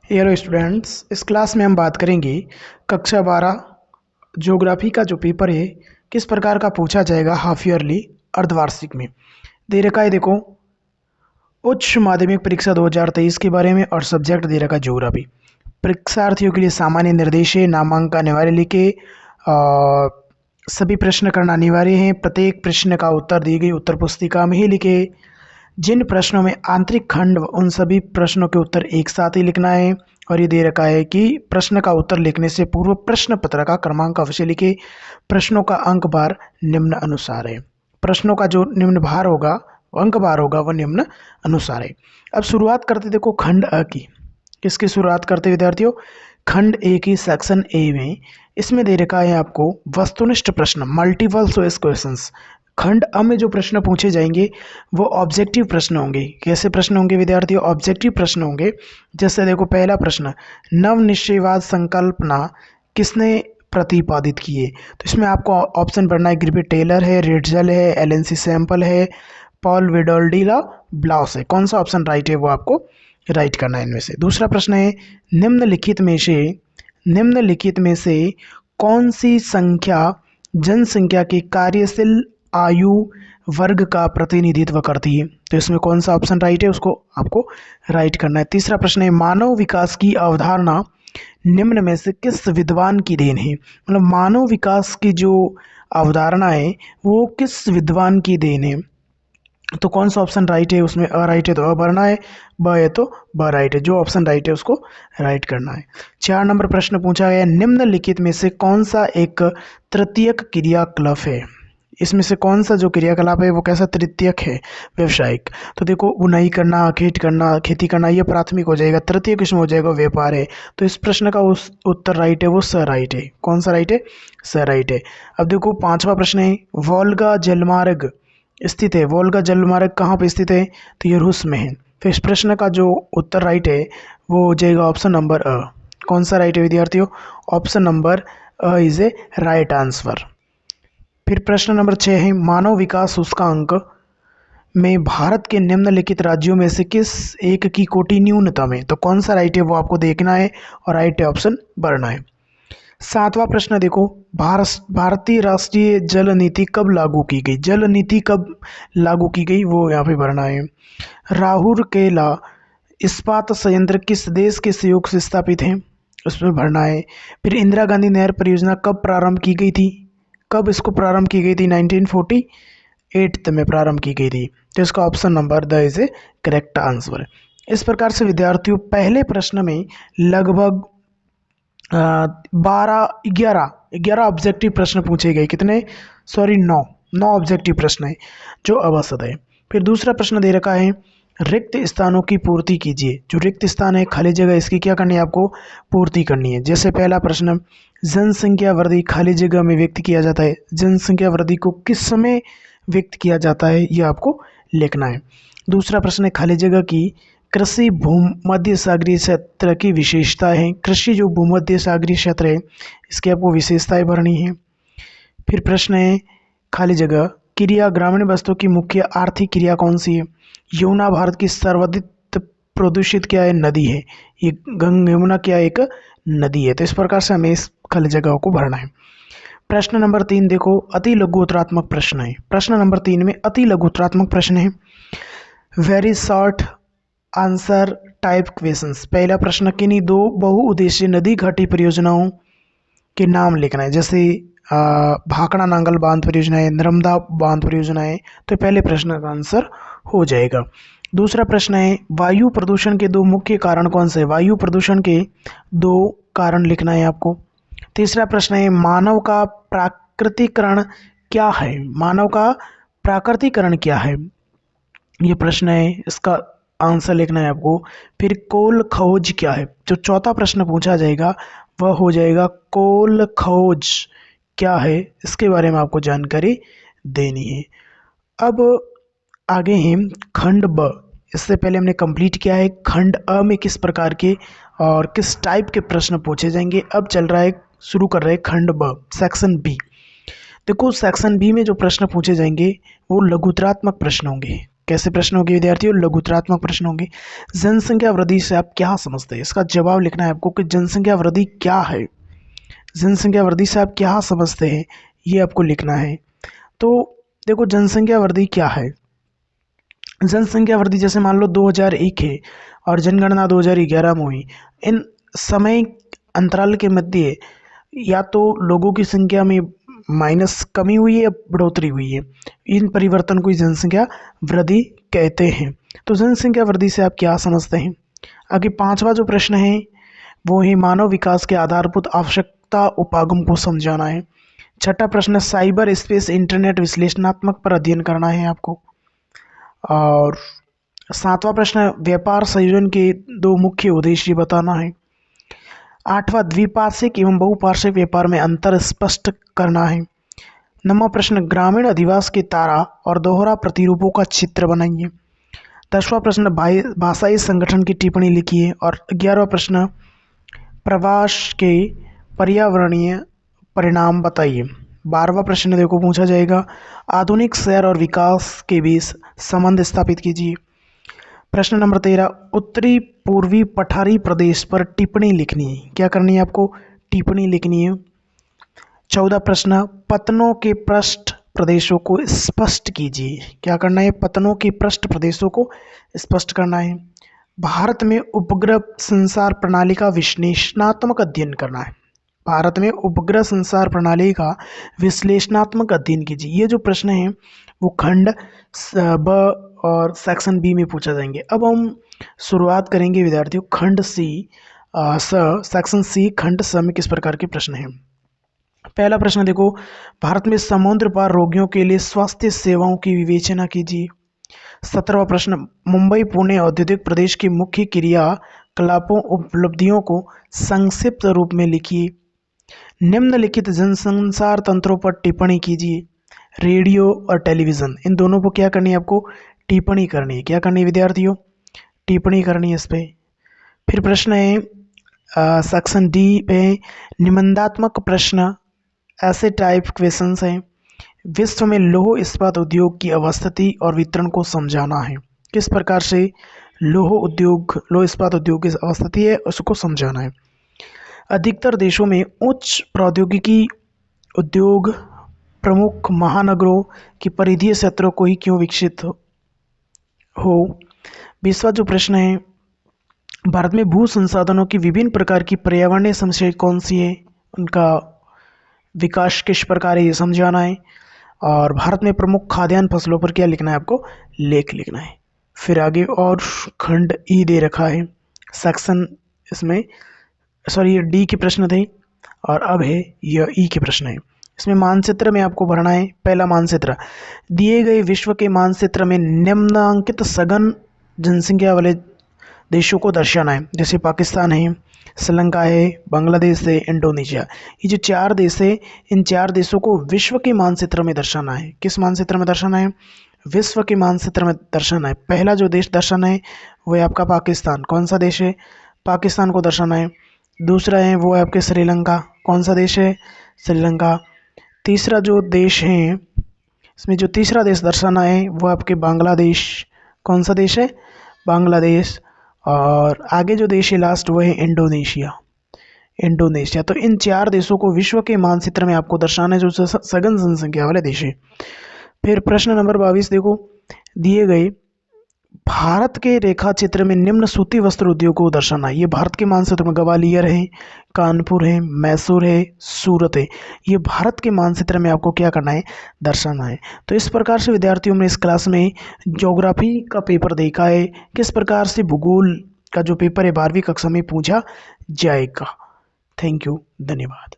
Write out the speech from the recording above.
Hello students, इस class में हम बात करेंगे कक्षा 12 ज्योग्राफी का जो पेपर है किस प्रकार का पूछा जाएगा हाफ ईयरली अर्धवार्षिक में। दे रखा है देखो, उच्च माध्यमिक परीक्षा 2023 के बारे में और सब्जेक्ट दे रखा है ज्योग्राफी। परीक्षार्थियों के लिए सामान्य निर्देश है, नामांकन अनिवार्य लिखे, सभी प्रश्न करना अनिवार्य है। प्रत्येक प्रश्न का उत्तर दी गई उत्तर पुस्तिका में ही लिखे। जिन प्रश्नों में आंतरिक खंड उन सभी प्रश्नों के उत्तर एक साथ ही लिखना है। और ये दे रखा है कि प्रश्न का उत्तर लिखने से पूर्व प्रश्न पत्र का क्रमांक अवश्य लिखे। प्रश्नों का अंक भार निम्न अनुसार है। प्रश्नों का जो निम्न भार होगा, अंक भार होगा, वह निम्न अनुसार है। अब शुरुआत करते देखो खंड अ की। किसकी शुरुआत करते विद्यार्थियों? खंड ए की सेक्शन ए में इसमें दे रखा है आपको वस्तुनिष्ठ प्रश्न, मल्टीपल चॉइस क्वेश्चंस। खंड अ में जो प्रश्न पूछे जाएंगे वो ऑब्जेक्टिव प्रश्न होंगे। कैसे प्रश्न होंगे विद्यार्थियों? ऑब्जेक्टिव प्रश्न होंगे। जैसे देखो पहला प्रश्न, नव निश्चयवाद संकल्पना किसने प्रतिपादित किए? तो इसमें आपको ऑप्शन पढ़ना है, ग्रिफिथ टेलर है, रिट्जल है, एलएनसी सैम्पल है, पॉल विडोल्डी ब्लाउस है। कौन सा ऑप्शन राइट है वो आपको राइट करना है इनमें से। दूसरा प्रश्न है, निम्नलिखित में से कौन सी संख्या जनसंख्या की कार्यशील आयु वर्ग का प्रतिनिधित्व करती है? तो इसमें कौन सा ऑप्शन राइट है उसको आपको राइट करना है। तीसरा प्रश्न है, मानव विकास की अवधारणा निम्न में से किस विद्वान की देन है? मतलब मानव विकास की जो अवधारणा है वो किस विद्वान की देन है? तो कौन सा ऑप्शन राइट है उसमें? अ राइट है तो अ भरना है, ब है तो ब राइट है। जो ऑप्शन राइट है उसको राइट करना है। 4 नंबर प्रश्न पूछा गया, निम्नलिखित में से कौन सा एक तृतीयक क्रियाकलाप है? इसमें से कौन सा जो क्रियाकलाप है वो कैसा तृतीयक है? व्यवसायिक। तो देखो बुनाई करना, खेत करना, खेती करना, ये प्राथमिक हो जाएगा। तृतीय किस्म हो जाएगा व्यापार है। तो इस प्रश्न का उस उत्तर राइट है वो स राइट है। कौन सा राइट है? स राइट है। अब देखो 5वां प्रश्न है, वोल्गा जलमार्ग स्थित है। वोल्गा जलमार्ग कहाँ पे स्थित है? तो ये रूस में है। तो इस प्रश्न का जो उत्तर राइट है वो हो जाएगा ऑप्शन नंबर अ। कौन सा राइट है विद्यार्थियों? Option number a is a right answer. फिर प्रश्न नंबर 6 है, मानव विकास सूचकांक में भारत के निम्नलिखित राज्यों में से किस एक की कोटि न्यूनतम है? तो कौन सा राइट है वो आपको देखना है और राइट है ऑप्शन भरना है। 7वां प्रश्न देखो, भारतीय राष्ट्रीय जल नीति कब लागू की गई? जल नीति कब लागू की गई वो यहाँ पे भरना है। राउरकेला इस्पात संयंत्र किस देश के सहयोग से स्थापित है? उसमें भरना है। फिर इंदिरा गांधी नहर परियोजना कब प्रारंभ की गई थी? कब इसको प्रारंभ की गई थी? 1948 में प्रारंभ की गई थी। तो इसका option number the is A correct answer. इस प्रकार से विद्यार्थियों पहले प्रश्न में लगभग 11 ऑब्जेक्टिव प्रश्न पूछे गए। कितने? सॉरी 9 ऑब्जेक्टिव प्रश्न है जो अवसद है। फिर दूसरा प्रश्न दे रखा है, रिक्त स्थानों की पूर्ति कीजिए। जो रिक्त स्थान है, खाली जगह, इसकी क्या करनी है आपको? पूर्ति करनी है। जैसे पहला प्रश्न, जनसंख्या वृद्धि खाली जगह में व्यक्त किया जाता है। जनसंख्या वृद्धि को किस समय व्यक्त किया जाता है ये आपको लिखना है। दूसरा प्रश्न है, खाली जगह की कृषि भूमध्य सागरीय क्षेत्र की विशेषता है। कृषि जो भूमध्य सागरीय क्षेत्र है इसकी आपको विशेषताएं भरनी है। फिर प्रश्न है, खाली जगह, क्रिया ग्रामीण वस्तु की मुख्य आर्थिक क्रिया कौन सी है? यमुना भारत की सर्वाधिक प्रदूषित क्या है? नदी है। ये यमुना क्या एक नदी है। तो इस प्रकार से हमें इस खाली जगह को भरना है। प्रश्न नंबर 3 देखो, अति लघु उत्तरात्मक प्रश्न है। प्रश्न नंबर 3 में अति लघु उत्तरात्मक प्रश्न है। Very short answer type questions. पहला प्रश्न, किन्हीं दो बहुउद्देशीय नदी घाटी परियोजनाओं के नाम लिखना है। जैसे भाखड़ा नांगल बांध परियोजना है, नर्मदा बांध परियोजना है। तो पहले प्रश्न का आंसर हो जाएगा। दूसरा प्रश्न है, वायु प्रदूषण के दो मुख्य कारण कौन से? वायु प्रदूषण के दो कारण लिखना है आपको। तीसरा प्रश्न है, मानव का प्राकृतिकरण क्या है? मानव का प्राकृतिकरण क्या है? ये प्रश्न है, इसका आंसर लिखना है आपको। फिर कोल खोज क्या है? जो चौथा प्रश्न पूछा जाएगा वह हो जाएगा कोल खोज क्या है, इसके बारे में आपको जानकारी देनी है। अब आगे हैं खंड ब। इससे पहले हमने कंप्लीट किया है खंड अ में किस प्रकार के और किस टाइप के प्रश्न पूछे जाएंगे। अब चल रहा है, शुरू कर रहे हैं खंड ब, सेक्शन बी। देखो सेक्शन बी में जो प्रश्न पूछे जाएंगे वो लघुतरात्मक प्रश्न होंगे। कैसे प्रश्न होंगे विद्यार्थियों? लघुतरात्मक प्रश्न होंगे। जनसंख्या वृद्धि से आप क्या समझते हैं? इसका जवाब लिखना है आपको कि जनसंख्या वृद्धि क्या है। जनसंख्या वृद्धि से आप क्या समझते हैं, ये आपको लिखना है। तो देखो, जनसंख्या वृद्धि क्या है। जनसंख्या वृद्धि जैसे मान लो 2001 है और जनगणना 2011 में हुई। इन समय अंतराल के मध्य या तो लोगों की संख्या में माइनस कमी हुई है या बढ़ोतरी हुई है। इन परिवर्तन को जनसंख्या वृद्धि कहते हैं। तो जनसंख्या वृद्धि से आप क्या समझते हैं? आगे पांचवा जो प्रश्न है वो है मानव विकास के आधारभूत आवश्यकता उपागम को समझाना है। छठा प्रश्न साइबर स्पेस इंटरनेट विश्लेषणात्मक पर अध्ययन करना है आपको। और सातवां प्रश्न व्यापार संयोजन के दो मुख्य उद्देश्य बताना है। आठवां द्विपार्श्विक एवं बहुपार्श्विक व्यापार में अंतर स्पष्ट करना है। नौवां प्रश्न ग्रामीण अधिवास के तारा और दोहरा प्रतिरूपों का चित्र बनाइए। 10वां प्रश्न भाषाई संगठन की टिप्पणी लिखिए। और 11वां प्रश्न प्रवास के पर्यावरणीय परिणाम बताइए। 12वां प्रश्न देखो पूछा जाएगा आधुनिक शहर और विकास के बीच संबंध स्थापित कीजिए। प्रश्न नंबर 13 उत्तरी पूर्वी पठारी प्रदेश पर टिप्पणी लिखनी है। क्या करनी है आपको? टिप्पणी लिखनी है। 14 प्रश्न पतनों के पृष्ठ प्रदेशों को स्पष्ट कीजिए। क्या करना है? पतनों के पृष्ठ प्रदेशों को स्पष्ट करना है। भारत में उपग्रह संचार प्रणाली का विश्लेषणात्मक अध्ययन करना है। भारत में उपग्रह संचार प्रणाली का विश्लेषणात्मक अध्ययन कीजिए। ये जो प्रश्न है वो खंड ब और सेक्शन बी में पूछा जाएंगे। अब हम शुरुआत करेंगे विद्यार्थियों खंड सी सेक्शन सी खंड स में किस प्रकार के प्रश्न हैं। पहला प्रश्न देखो भारत में समुद्र पार रोगियों के लिए स्वास्थ्य सेवाओं की विवेचना कीजिए। 17वां प्रश्न मुंबई पुणे औद्योगिक प्रदेश की मुख्य क्रियाकलापों उपलब्धियों को संक्षिप्त रूप में लिखिए। निम्नलिखित जनसंचार तंत्रों पर टिप्पणी कीजिए। रेडियो और टेलीविज़न इन दोनों पर क्या करनी है आपको? टिप्पणी करनी है। क्या करनी है विद्यार्थियों? टिप्पणी करनी है इस पर। फिर प्रश्न है सेक्शन डी पे निबंधात्मक प्रश्न ऐसे टाइप क्वेश्चंस हैं। विश्व में लौह इस्पात उद्योग की अवस्थिति और वितरण को समझाना है। किस प्रकार से लौह इस्पात उद्योग की अवस्थिति है उसको समझाना है। अधिकतर देशों में उच्च प्रौद्योगिकी उद्योग प्रमुख महानगरों की परिधीय क्षेत्रों को ही क्यों विकसित हो। 20वां जो प्रश्न है भारत में भू संसाधनों की विभिन्न प्रकार की पर्यावरणीय समस्याएं कौन सी है, उनका विकास किस प्रकार है ये समझाना है। और भारत में प्रमुख खाद्यान्न फसलों पर क्या लिखना है आपको? लेख लिखना है। फिर आगे और खंड ई दे रखा है सेक्शन इसमें ये डी के प्रश्न थे और अब है यह ई के प्रश्न है। इसमें मानचित्र में आपको भरना है। पहला मानचित्र दिए गए विश्व के मानचित्र में निम्नांकित सघन जनसंख्या वाले देशों को दर्शाना है। जैसे पाकिस्तान है, श्रीलंका है, बांग्लादेश है, इंडोनेशिया। ये जो 4 देश है इन 4 देशों को विश्व के मानचित्र में दर्शाना है। किस मानचित्र में दर्शाना है? विश्व के मानचित्र में दर्शाना है। पहला जो देश दर्शाना है वो है आपका पाकिस्तान। कौन सा देश है? पाकिस्तान को दर्शाना है। दूसरा है वो है आपके श्रीलंका। कौन सा देश है? श्रीलंका। तीसरा जो देश है इसमें जो तीसरा देश दर्शाना है वो आपके बांग्लादेश। कौन सा देश है? बांग्लादेश। और आगे जो देश है लास्ट वो है इंडोनेशिया। तो इन 4 देशों को विश्व के मानचित्र में आपको दर्शाना है जो सघन जनसंख्या वाले देश है। फिर प्रश्न नंबर 22 देखो दिए गए भारत के रेखा चित्र में निम्न सूती वस्त्र उद्योग को दर्शाना है। ये भारत के मानचित्र में ग्वालियर है, कानपुर है, मैसूर है, सूरत है। ये भारत के मानचित्र में आपको क्या करना है? दर्शाना है। तो इस प्रकार से विद्यार्थियों में इस क्लास में ज्योग्राफी का पेपर देखा है, किस प्रकार से भूगोल का जो पेपर है 12वीं कक्षा में पूछा जाएगा। थैंक यू, धन्यवाद।